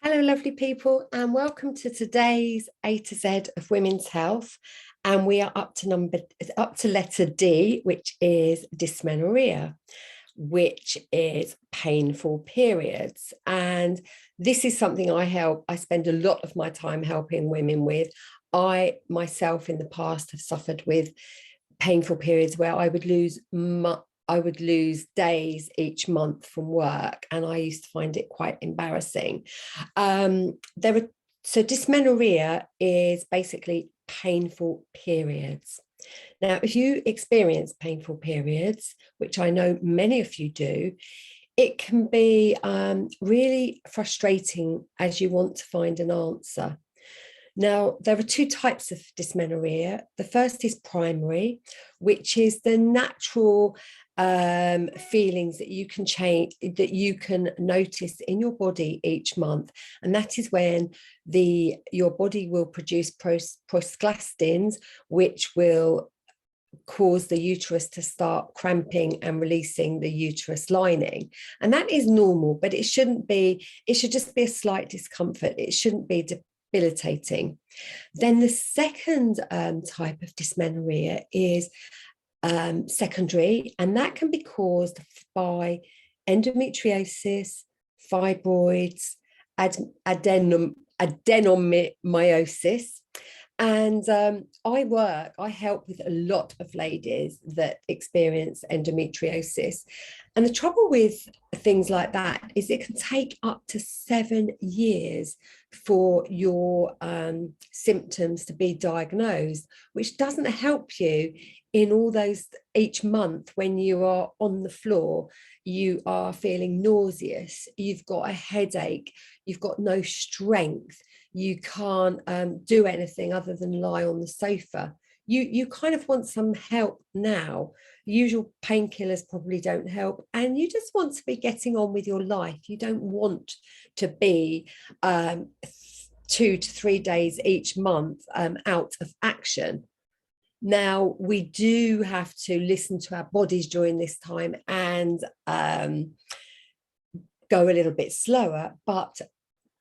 Hello, lovely people, and welcome to today's A to Z of women's health. And we are up to letter D, which is dysmenorrhea, which is painful periods. And this is something I spend a lot of my time helping women with. I myself in the past have suffered with painful periods where I would lose days each month from work, and I used to find it quite embarrassing. There are so dysmenorrhea is basically painful periods. Now, if you experience painful periods, which I know many of you do, it can be really frustrating as you want to find an answer. Now, there are two types of dysmenorrhea. The first is primary, which is the natural feelings that you can change, that you can notice in your body each month. And that is when your body will produce prostaglandins, which will cause the uterus to start cramping and releasing the uterus lining. And that is normal, but it shouldn't be, it should just be a slight discomfort. It shouldn't be debilitating. Then the second type of dysmenorrhea is secondary, and that can be caused by endometriosis, fibroids, adenomyosis. And I help with a lot of ladies that experience endometriosis. And the trouble with things like that is it can take up to 7 years for your symptoms to be diagnosed, which doesn't help you in all those each month. When you are on the floor, you are feeling nauseous, you've got a headache, you've got no strength, you can't do anything other than lie on the sofa. You kind of want some help now. Usual painkillers probably don't help, and you just want to be getting on with your life. You don't want to be 2 to 3 days each month out of action. Now, we do have to listen to our bodies during this time and go a little bit slower, but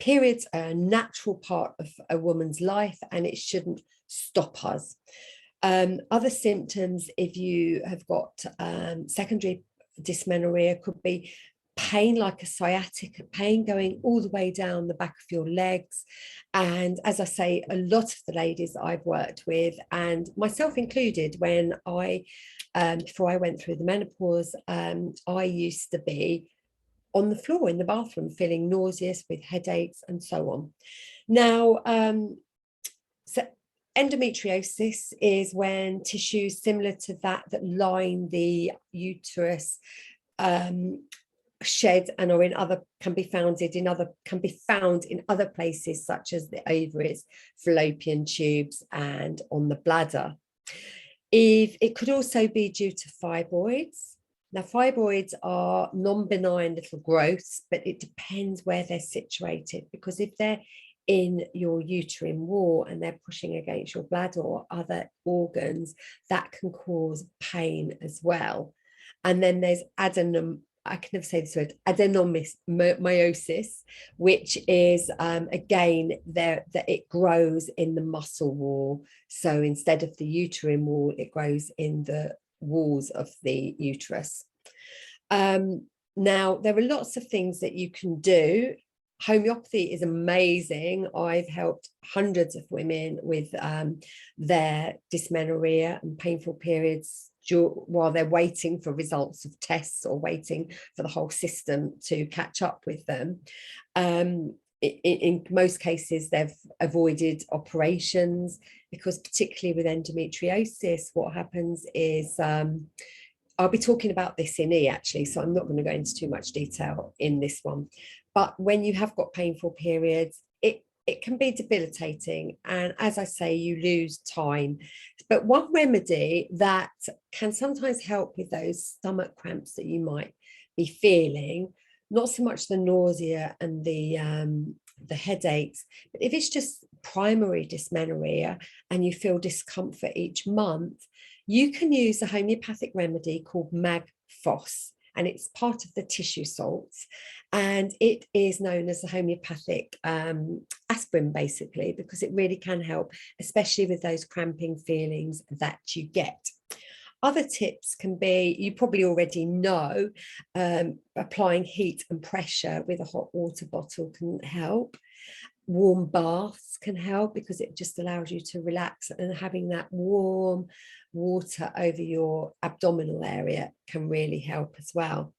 periods are a natural part of a woman's life, and it shouldn't stop us. Other symptoms, if you have got secondary dysmenorrhea, could be pain, like a sciatica pain going all the way down the back of your legs. And as I say, a lot of the ladies I've worked with, and myself included, when before I went through the menopause, I used to be on the floor in the bathroom feeling nauseous with headaches and so on. Now, so endometriosis is when tissues similar to that line the uterus shed and are in other can be found in other places, such as the ovaries, fallopian tubes, and on the bladder. If it could also be due to fibroids. Now, fibroids are non-benign little growths, but it depends where they're situated, because if they're in your uterine wall and they're pushing against your bladder or other organs, that can cause pain as well. And then there's adenomyosis, which is again that it grows in the muscle wall. So instead of the uterine wall, it grows in the walls of the uterus. Now, there are lots of things that you can do. Homeopathy is amazing. I've helped hundreds of women with their dysmenorrhea and painful periods while they're waiting for results of tests or waiting for the whole system to catch up with them. In most cases, they've avoided operations, because particularly with endometriosis, what happens is, I'll be talking about this in E actually, so I'm not going to go into too much detail in this one. But when you have got painful periods, it can be debilitating. And as I say, you lose time. But one remedy that can sometimes help with those stomach cramps that you might be feeling, not so much the nausea and the headaches, but if it's just primary dysmenorrhea and you feel discomfort each month, you can use a homeopathic remedy called Mag-Phos, and it's part of the tissue salts, and it is known as a homeopathic aspirin, basically, because it really can help, especially with those cramping feelings that you get. Other tips can be, you probably already know, applying heat and pressure with a hot water bottle can help. Warm baths can help because it just allows you to relax, and having that warm water over your abdominal area can really help as well.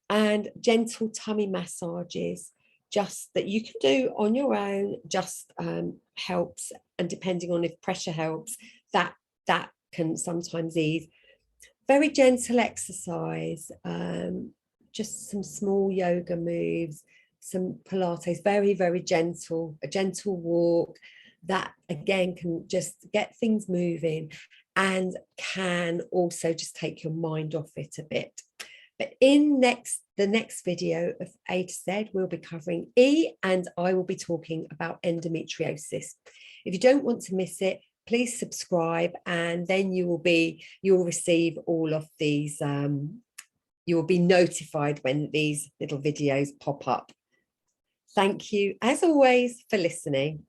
And gentle tummy massages, just that you can do on your own, just helps. And depending on if pressure helps, that can sometimes ease. Very gentle exercise, just some small yoga moves, some Pilates, very, very gentle, a gentle walk, that again can just get things moving and can also just take your mind off it a bit. But in the next video of A to Z, we'll be covering E, and I will be talking about endometriosis. If you don't want to miss it, please subscribe, and then you'll receive all of these, you will be notified when these little videos pop up. Thank you, as always, for listening.